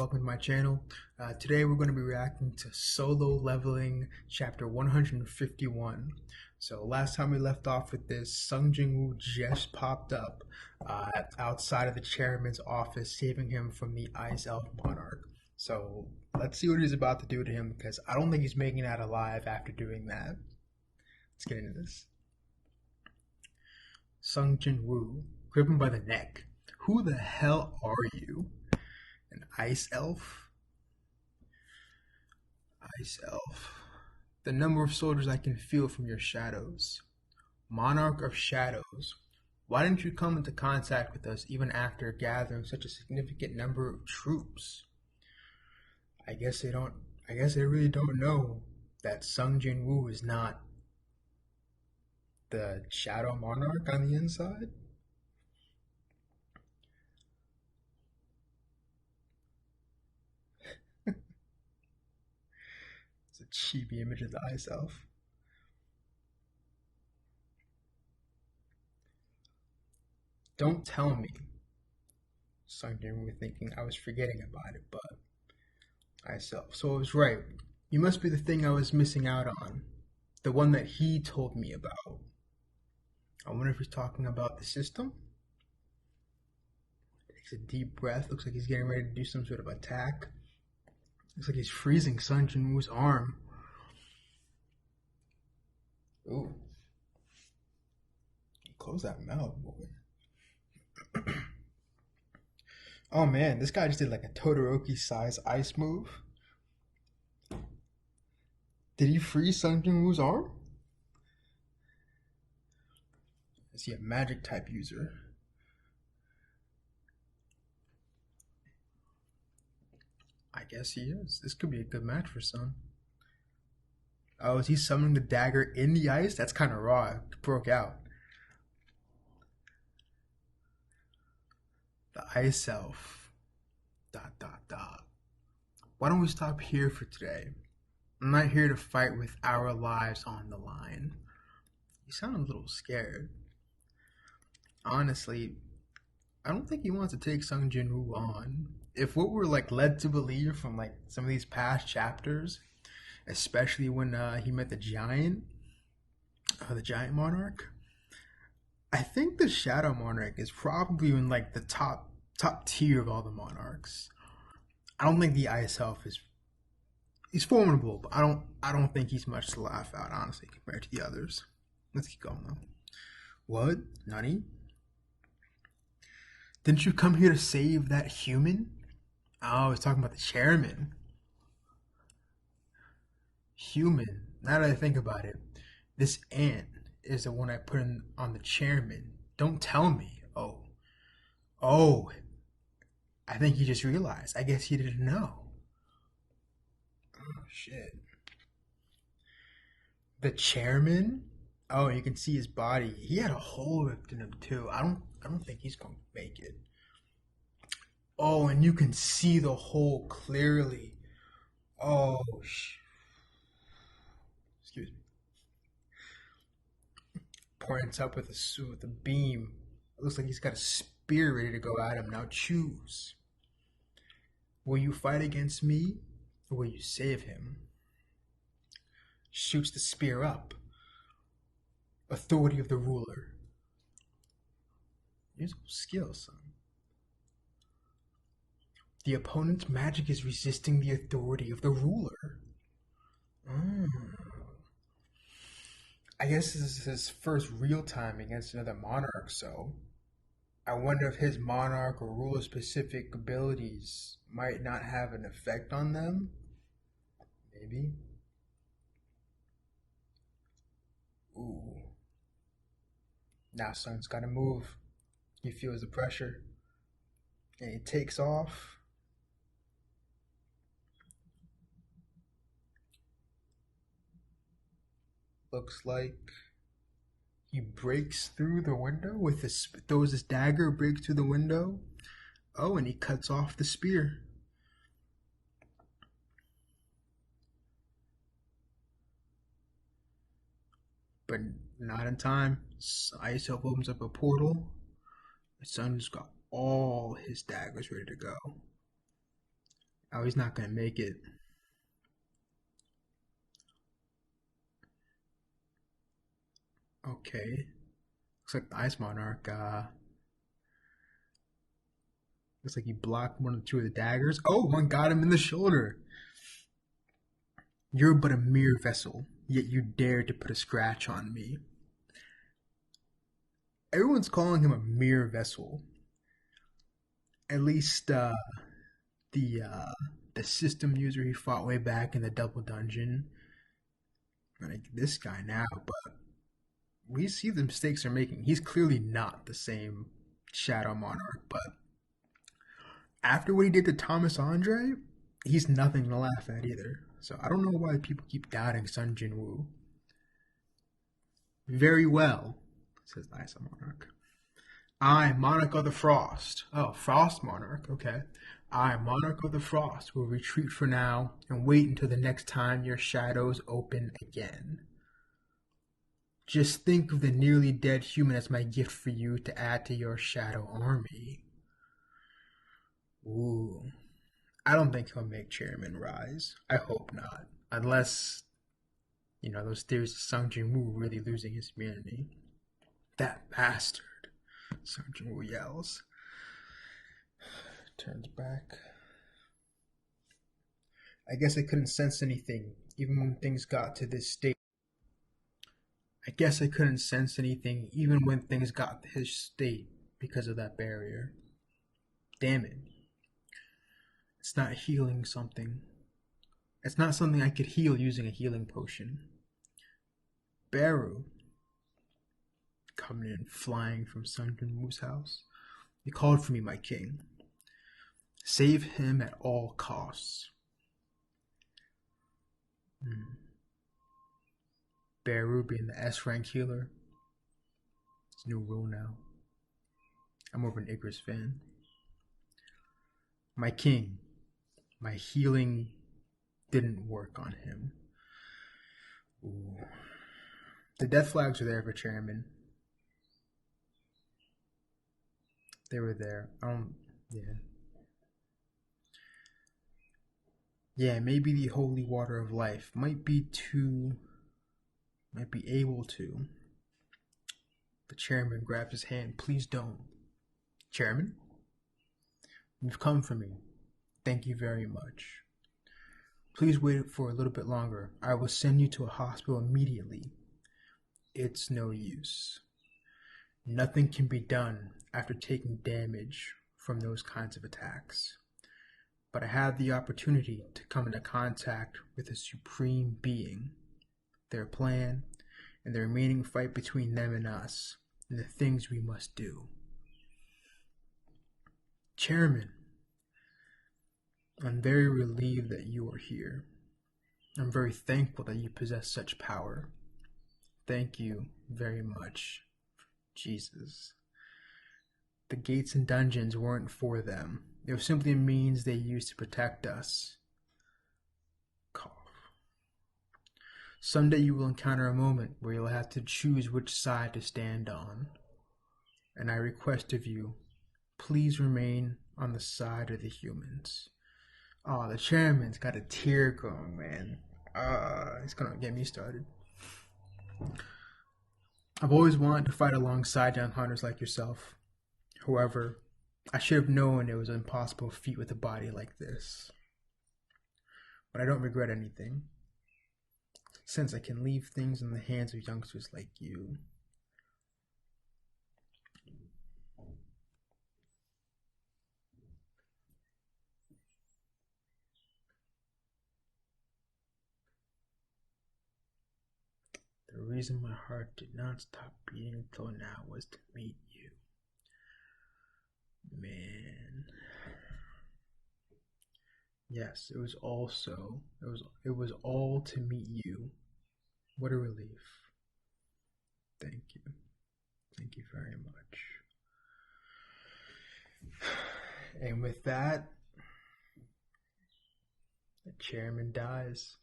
welcome to my channel. Today we're going to be reacting to Solo Leveling Chapter 151. So last time we left off with this, Sung Jin-woo just popped up outside of the chairman's office, saving him from the Ice Elf Monarch. So let's see what he's about to do to him, because I don't think he's making it out alive after doing that. Let's get into this. Sung Jin-woo, grip him by the neck. Who the hell are you? An ice elf? Ice elf. The number of soldiers I can feel from your shadows. Monarch of Shadows. Why didn't you come into contact with us even after gathering such a significant number of troops? I guess they really don't know that Sung Jin-woo is not the Shadow Monarch on the inside. It's a chibi image of the Ice Elf. Don't tell me. Sung Jin-woo thinking I was forgetting about it, but Ice Elf. So I was right. You must be the thing I was missing out on. The one that he told me about. I wonder if he's talking about the system. Takes a deep breath. Looks like he's getting ready to do some sort of attack. Looks like he's freezing Sung Jin-woo's arm. Ooh. Close that mouth, boy. Oh man, this guy just did like a Todoroki size ice move. Did he freeze Sung Jin-woo's arm? Is he a magic type user? I guess he is. This could be a good match for Sun. Oh, is he summoning the dagger in the ice? That's kind of raw. It broke out. The Ice Elf. ... Why don't we stop here for today? I'm not here to fight with our lives on the line. You sound a little scared. Honestly, I don't think he wants to take Sung Jin-woo on. If what we're led to believe from some of these past chapters, especially when he met the giant monarch, I think the Shadow Monarch is probably in the top tier of all the monarchs. I don't think the Ice Elf he's formidable, but I don't think he's much to laugh at, honestly, compared to the others. Let's keep going though. What? Nani? Didn't you come here to save that human? Oh, he's talking about the chairman. Human. Now that I think about it, this ant is the one I put on the chairman. Don't tell me. Oh, I think he just realized. I guess he didn't know. Oh, shit. The chairman? Oh, you can see his body. He had a hole ripped in him too. I don't think he's going to make it. Oh, and you can see the hole clearly. Oh, excuse me. Points up with a beam. It looks like he's got a spear ready to go at him. Now choose. Will you fight against me, or will you save him? Shoots the spear up. Authority of the ruler. Useful skill, son. The opponent's magic is resisting the authority of the ruler. I guess this is his first real time against another monarch, so I wonder if his monarch or ruler specific abilities might not have an effect on them. Maybe. Ooh. Now Sun's gotta move. He feels the pressure. And he takes off. Looks like he breaks through the window with his, throws his dagger, breaks through the window. Oh, and he cuts off the spear. But not in time. Ice Elf opens up a portal. The Sun's got all his daggers ready to go. Oh, he's not gonna make it. Okay. Looks like the Ice Monarch, looks like he blocked one or two of the daggers. Oh, one got him in the shoulder. You're but a mere vessel, yet you dare to put a scratch on me. Everyone's calling him a mere vessel. At least the uh, the system user he fought way back in the double dungeon. Like this guy now, but we see the mistakes they're making. He's clearly not the same Shadow Monarch, but after what he did to Thomas Andre, he's nothing to laugh at either. So I don't know why people keep doubting Sun Jinwoo. Very well, says the Ice Monarch. I, Monarch of the Frost. Oh, Frost Monarch, okay. I, Monarch of the Frost, will retreat for now and wait until the next time your shadows open again. Just think of the nearly dead human as my gift for you to add to your shadow army. Ooh. I don't think he'll make Chairman rise. I hope not. Unless, those theories of Sung Jin Woo really losing his immunity. That bastard. Sung Jin Woo yells. Turns back. I guess I couldn't sense anything, even when things got to this state. I guess I couldn't sense anything, even when things got to his state, because of that barrier. Damn it. It's not healing something. It's not something I could heal using a healing potion. Baru, coming in flying from Sun Jin Woo's house. He called for me, my king. Save him at all costs. Baru being the S rank healer. It's a new rule now. I'm more of an Igris fan. My king, my healing didn't work on him. Ooh. The death flags are there for Chairman. They were there. Yeah. Yeah, maybe the holy water of life might be able to. The chairman grabs his hand. Please don't. Chairman? You've come for me. Thank you very much. Please wait for a little bit longer. I will send you to a hospital immediately. It's no use. Nothing can be done after taking damage from those kinds of attacks. But I had the opportunity to come into contact with a supreme being, their plan, and the remaining fight between them and us, and the things we must do. Chairman, I'm very relieved that you are here. I'm very thankful that you possess such power. Thank you very much, Jesus. The gates and dungeons weren't for them. It was simply a means they used to protect us. Cough. Someday you will encounter a moment where you'll have to choose which side to stand on. And I request of you, please remain on the side of the humans. Oh, the chairman's got a tear going, man. It's gonna get me started. I've always wanted to fight alongside young hunters like yourself. However, I should have known it was an impossible feat with a body like this. But I don't regret anything, since I can leave things in the hands of youngsters like you. The reason my heart did not stop beating until now was to meet you. Man. Yes, it was all to meet you. What a relief. Thank you. Thank you very much. And with that, the chairman dies.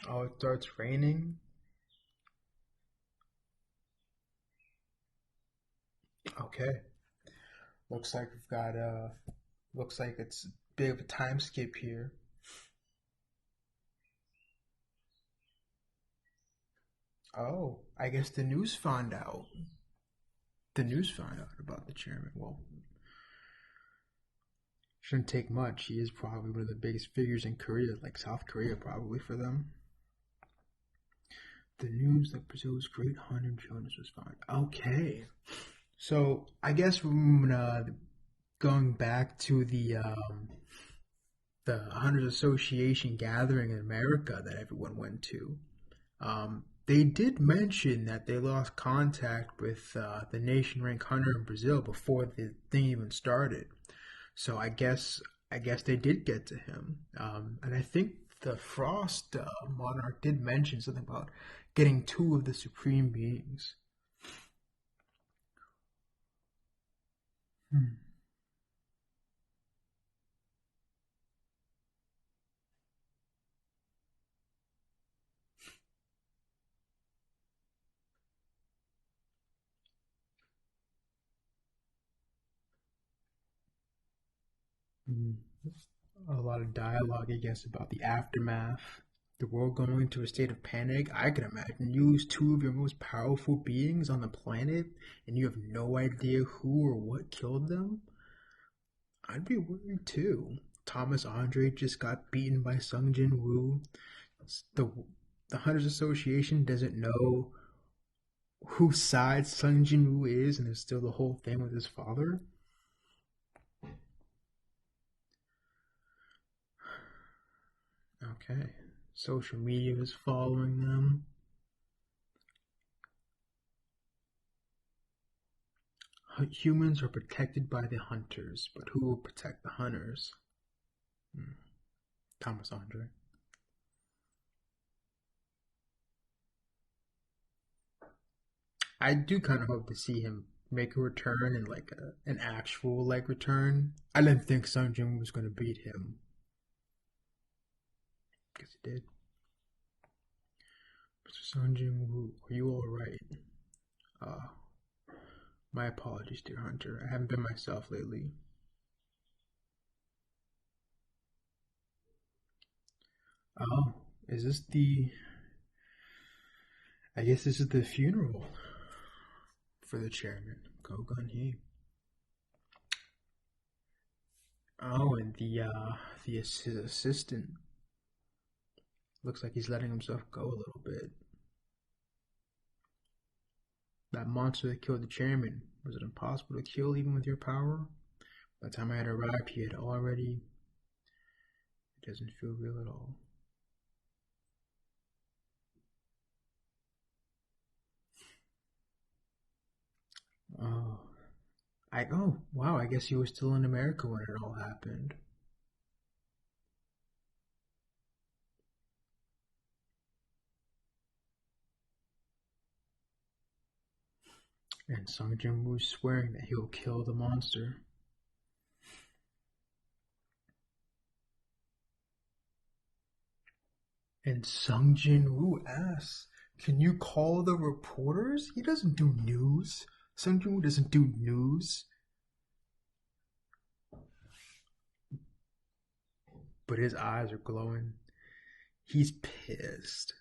Oh, it starts raining. Okay. Looks like we've got looks like it's bit of a time skip here. Oh, I guess the news found out. The news found out about the chairman. Well, shouldn't take much. He is probably one of the biggest figures in Korea, like South Korea, probably for them. The news that Brazil's great hunter Jonas was found. Okay, so I guess going back to the Hunters Association gathering in America that everyone went to. They did mention that they lost contact with the nation-ranked hunter in Brazil before the thing even started. So I guess they did get to him, and I think the Frost monarch did mention something about getting two of the supreme beings. Hmm. Hmm. A lot of dialogue, I guess, about the aftermath. The world going into a state of panic. I can imagine you lose two of your most powerful beings on the planet, and you have no idea who or what killed them. I'd be worried too. Thomas Andre just got beaten by Sung Jin Woo. The the Hunters Association doesn't know whose side Sung Jin Woo is, and there's still the whole thing with his father. Okay, social media is following them. Humans are protected by the hunters, but who will protect the hunters? Hmm. Thomas Andre. I do kind of hope to see him make a return and like an actual like return. I didn't think Sung Jin was going to beat him. Guess he did. Mr. Sung Jin Woo, are you all right? Uh, my apologies, dear Hunter. I haven't been myself lately. Oh, is this the? I guess this is the funeral for the chairman, Go Gun Hee. Oh, and his assistant looks like he's letting himself go a little bit. That monster that killed the chairman, was it impossible to kill even with your power? By the time I had arrived, he had already. It doesn't feel real at all. Oh, oh wow! I guess he was still in America when it all happened. And Sung Jin Woo's swearing that he'll kill the monster. And Sung Jin Woo asks, "Can you call the reporters?" He doesn't do news. Sung Jin Woo doesn't do news, but his eyes are glowing. He's pissed.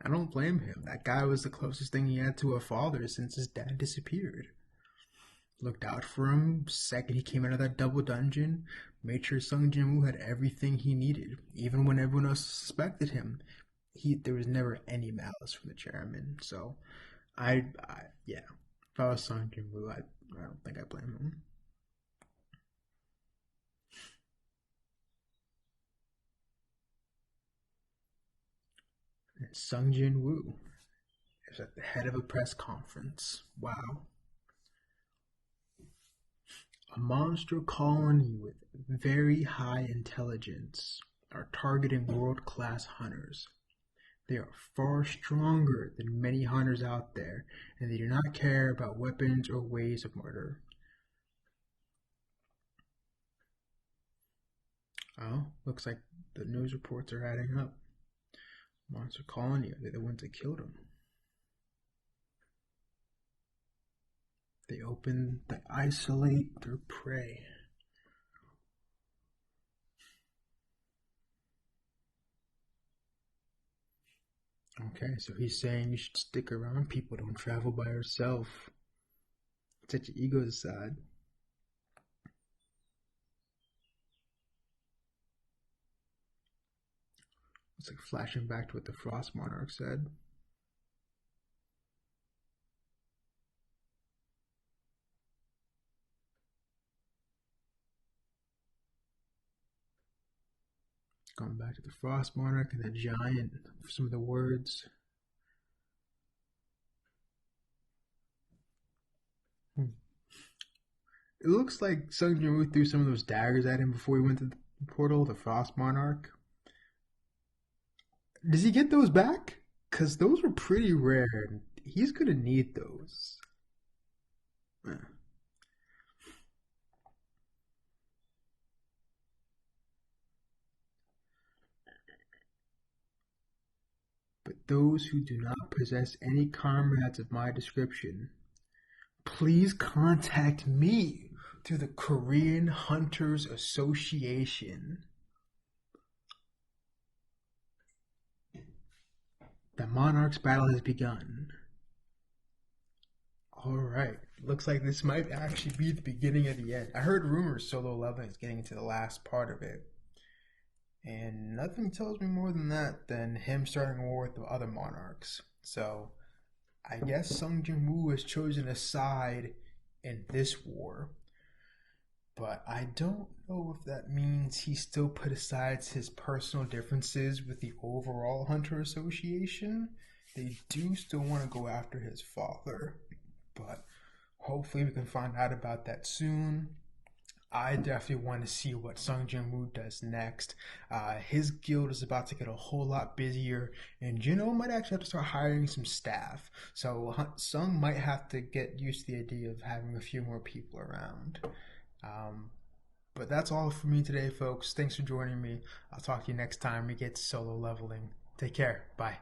I don't blame him. That guy was the closest thing he had to a father since his dad disappeared. Looked out for him. Second, he came out of that double dungeon, made sure Sung Jin Woo had everything he needed, even when everyone else suspected him. There was never any malice from the chairman. So yeah, if I was Sung Jin Woo, I don't think I blame him. And Sung Jin Woo is at the head of a press conference. Wow. A monster colony with very high intelligence are targeting world class hunters. They are far stronger than many hunters out there, and they do not care about weapons or ways of murder. Oh, looks like the news reports are adding up. Monster colony, are they the ones that killed him? They isolate their prey. Okay, so he's saying you should stick around people, don't travel by yourself. Set your ego aside. It's like flashing back to what the Frost Monarch said. Going back to the Frost Monarch and the Giant for some of the words. It looks like Sung Jin-woo threw some of those daggers at him before he went to the portal, the Frost Monarch. Does he get those back? Because those were pretty rare. And he's going to need those. But those who do not possess any comrades of my description, please contact me through the Korean Hunters Association. The Monarch's battle has begun. Alright, looks like this might actually be the beginning of the end. I heard rumors Solo Leveling is getting into the last part of it. And nothing tells me more than that than him starting a war with the other monarchs. So I guess Sung Jin-woo has chosen a side in this war. But I don't know if that means he still put aside his personal differences with the overall Hunter Association. They do still want to go after his father. But hopefully we can find out about that soon. I definitely want to see what Sung Jin-woo does next. His guild is about to get a whole lot busier, and Jin-oh might actually have to start hiring some staff. So Sung might have to get used to the idea of having a few more people around. But that's all for me today, folks. Thanks for joining me. I'll talk to you next time we get to Solo Leveling. Take care. Bye.